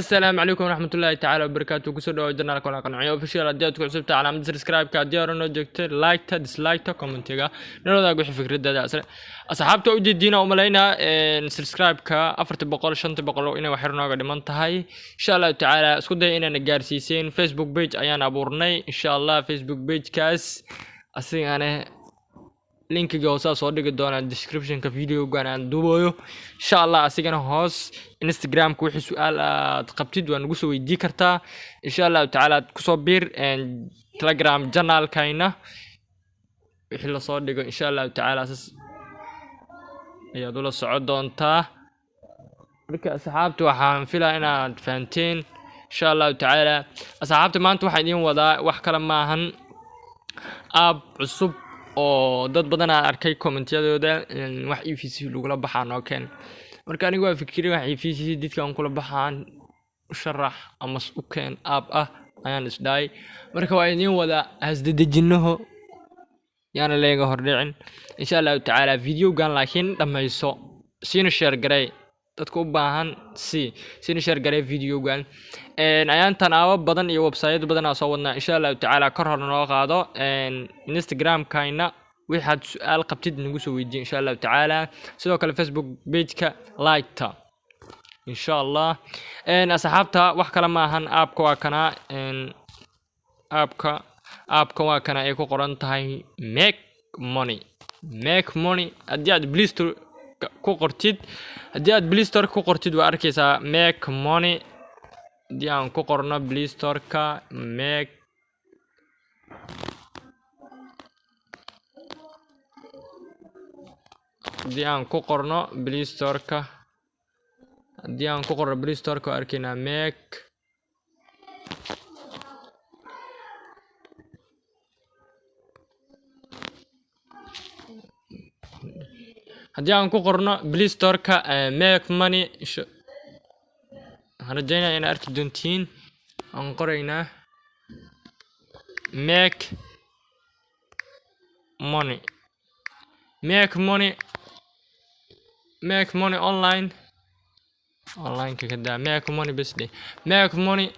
السلام عليكم ورحمة الله تعالى وبركاته. كسر دو جرنا لكم قناة official أديات كعسبت على subscribe كأديار إنه جكت like dislike comment تيجا نرى ذا قش فكرة ده أسرع أصحابته وجد دينا وملاينا subscribe كأفرت بقول شنت بقولوا إنا وحرنا قد منتهي إن شاء الله تعالى اسكت ده إنا نجار سيسين فيسبوك بيج أيان أبورني إن شاء الله فيسبوك بيج كاس أصلي أنا لينك جوسا صادق الدون الديسكريبشن كفيديو قانا دوبويو ان شاء الله اسيغنا هوس انستغرام كو وخي سؤال تقبتيد وان سو ويدي كرتا ان شاء الله تعالى كسو بير ان تليجرام جانال كاينا وخي لا صادق ان شاء الله تعالى اساس يا دوله سعود دونتا marka asxaabtu waxaan filaa inaad fahanteen insha Allah ta'ala asxaabta maanta waxaan idin wadaa wax kale ma ahan app cusub oo dad badan aan arkay comment-yadooda wax EVC lagu baxaan oo keen marka anigu waa fikiray wax EVC dadkan kula baxaan sharax ama u keen app ayaan isdaay marka waa idin wada hasdadajinaho yaana leega hordhicin insha Allah ta'ala video gan laakiin dhamayso siina share garay dadku u baahan siina share garay video gan ayaan tanaabo badan iyo website badan soo wadnaa insha Allah ta'ala kor hor noo qaado Instagram kayna waxaad su'aal qabtid nagu soo weydiin insha Allah ta'ala sidoo kale Facebook page ka like ta insha Allah asxaabta wax kale ma ahan app-ka waa kana app-ka waa kana ay ku qoran tahay make money haddii aad Play Store ku qortid waa arkaysaa make money diyan ku qorno Play Store ka make diyan ku qorno Play Store ka arkina make diyan ku qorno Play Store ka make money هرجعنا إن أركيدونتين أنقرينا make money online كده make money بس دي make money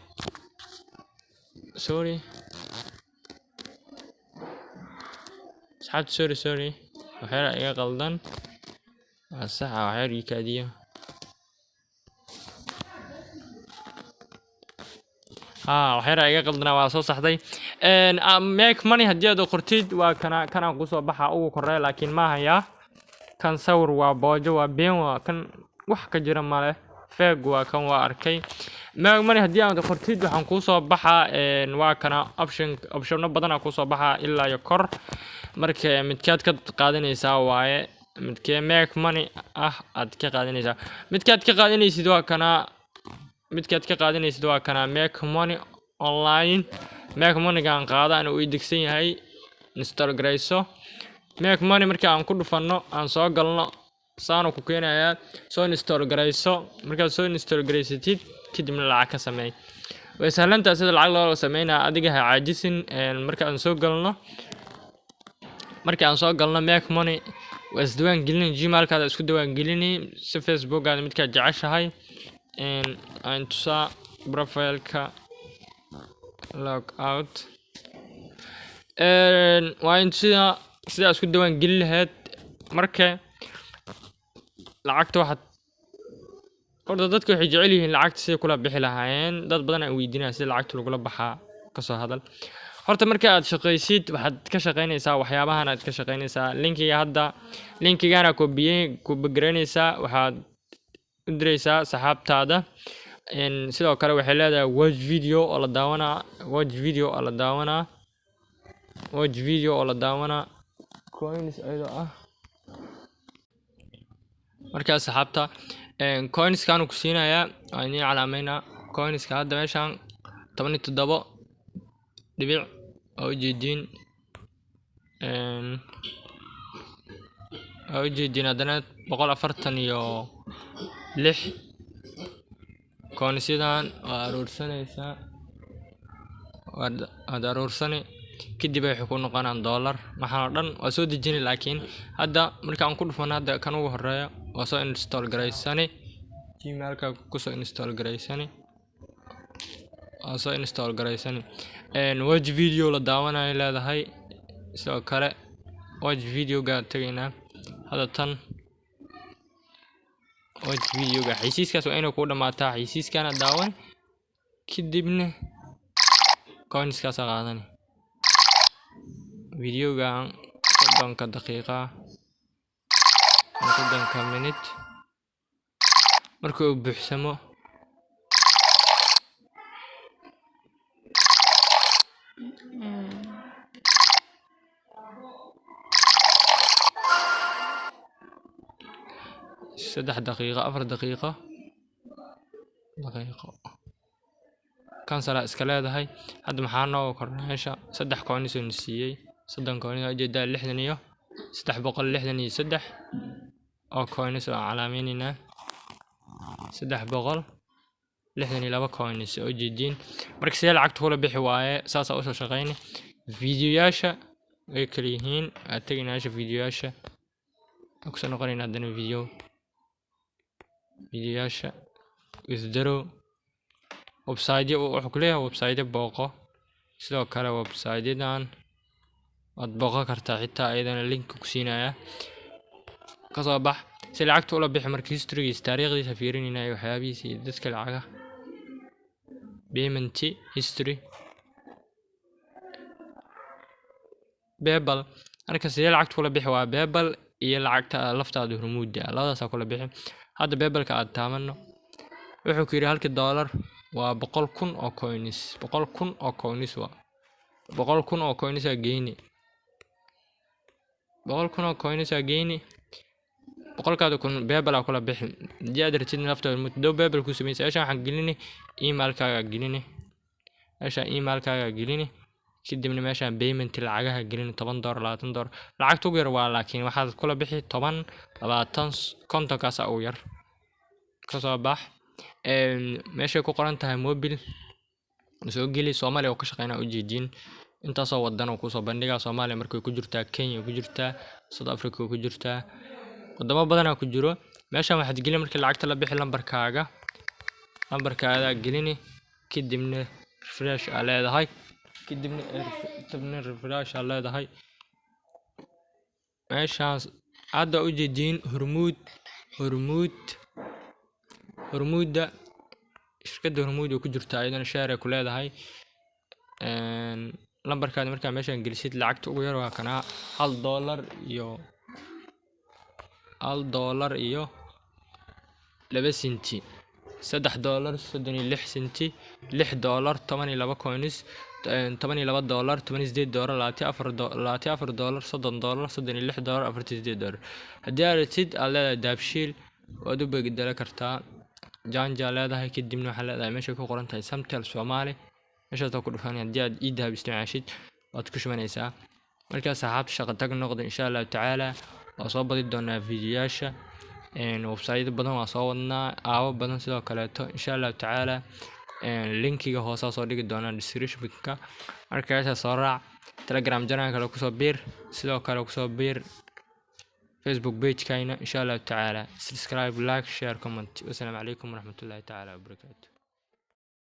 sorry سحبت sorry وحيرة إيه غلطان الصحة وحيرة كادية وحيرة إيجا قلنا واسو صحدي make money هدي أدو قرتيد وكان قصوا بحا أو كره لكن ما هي كان صور وباجو وبين وكان وحكة جرا ماله فوق وكان واركي make money هدي أدو قرتيد وحن قصوا بحا وكان option بدنا قصوا بحا إلا يكر مرك متكاد كقادين يساوي متك make money أدك قادين يساوي متكاد كقادين يسدوا كنا midkaad ka qaadanaysid waa kana make money online make money gaan qaadaan oo idegsan yahay install garayso make money marka aan ku dhufano aan soo galno saano ku keenaya soo install garayso marka soo install garaysatid kadibna lacag ka sameey way sahlantaa sida lacag loo sameeyna adiga ha caajisin marka aan soo galno make money wasdawaan gelin Gmail kaada isku dawaan gelini si Facebook aad midka jeceshahay and sa profile ka log out waa inta sida isku dawaan gelin lahayd marka lacagta waxaad qordo dadku waxay jecel yihiin lacagta sida kula bixi lahaayeen dad badan ay weydiinayaan sida lacagta lagu baxaa ka soo hadal horta marka aad shaqaysid waxaad ka shaqaynaysaa waxyaabahan aad ka shaqaynaysaa linkigaana ku bigareynaysaa waxaad udiraysaa saxaabtaada sidoo kale waxay leedahay watch video oo la daawanaa coins ayada marka saxaabta coins kaanu ku siinayaa waa inay calaameynaa coins ka hadda meeshan 17 dhibic oo jeedin hadana 146 كونسيدان وأرورسانيسا وأرورساني كدي بيحكون نقانا دولار محاردن وسود الجني لكن هذا مركان كل فن هذا كانوا هرايا وسو انستول جرايساني Gmail ka kusoo install gareysani soo install garaysan watch video la daawanayo leedahay sidoo kale watch video ga tagaynaa hada tan watch video ga xaysiiskaas waa inuu ku dhamaataa xaysiiskana daawan kadibna coins ka qaadan video ga 30 daqiiqo 30 minute markuu buuxsamo سدح دقيقة 4 دقيقة كانسل اسكالاد هاي هاد محانا وكرناشا سدح كونيس ونسيي صدن كونيس اجدا لحدنيو سدح بقل لحدني سدح او كونيس علامينينا سدح بقل لحدني لابا كونيس او جدين مركسي لعقت هولا بيحي وايه ساسا اوسو شغيني فيديوياشا اي كليهين اتاقيناشا فيديوياشا اكسو نقرين هادنا فيديوياشا isdaro website wuxuu ku leeyahay website booqo sidoo kale website-dan aad booqo kartaa xitaa ayadana link ku siinaya ka soo bax si lacagta ula bixi markii history taariikhdiisa fiirinayna iyo waxyaabihiisa iyo dadka lacaga payment history PayPal marka si lacagta ula bixi waa PayPal iyo lacagta laftaada hormuudda labadaas kula bixi hadda PayPal ka aad taamano wuxuu ku yiri halka dollar waa 100,000 oo coins 100,000 oo coins waa 100,000 oo coins geeyni 100,000 oo coins geeyni 100,000 kun PayPal kula bixin diyaar tirtid nafta muddo PayPal ku sameeyay aasha waxaan gelinay email-kaaga gelinay aasha email-kaaga gelinay kadibna meeshaan payment lacagaha gelinay $10 $20 lacagtu ugu yar waa laakiin waxaad kula bixi 10 20 konton kaas ugu yar ka soo bax meesha ku qoran tahay mobile soo geli Soomaaliya oo ka shaqeynaa u jeedin inta soo wadan oo ku soo bandhiga Soomaaliya markay ku jirtaa Kenya ku jirtaa South Africa ku jirtaa wadamo badan ku jiro meesha waxaad gelin markii lacagta la bixi lambarkaada gelini kadibna refresh leedahay kadibna refresh leedahay meeshaas hadda u jeedin hormuudda shirkadda hormuud ku jirta ayadana share ku leedahay lambarkaada marka meeshan gelisid lacagta ugu yar waa kana $1 iyo 2 senti $3 36 senti $6 12 coins $18 $18 $24 $30 $36 haddii aad ratid alla daabshiil waad u beegdala kartaa janja leedahay kadibna waxa leedahay meesha ku qoran tahay Samtel Soomaali meesha ku dhufan haddii aad idahab isticmaashid waad ku shumanaysaa marka saxaabta shaqo tag noqdo insha Allah taala waa soo badi doonaa fiidiyoyaasha website badan waa soo wadnaa aawo badan sidoo kale insha Allah taala linkiga hoose soo dhigi doonaa description-ka markaas soo raac Telegram channel-ka ku soo biir sidoo kale ku soo biir Facebook page كاينة إن شاء الله تعالى subscribe like share comment والسلام عليكم ورحمة الله تعالى وبركاته.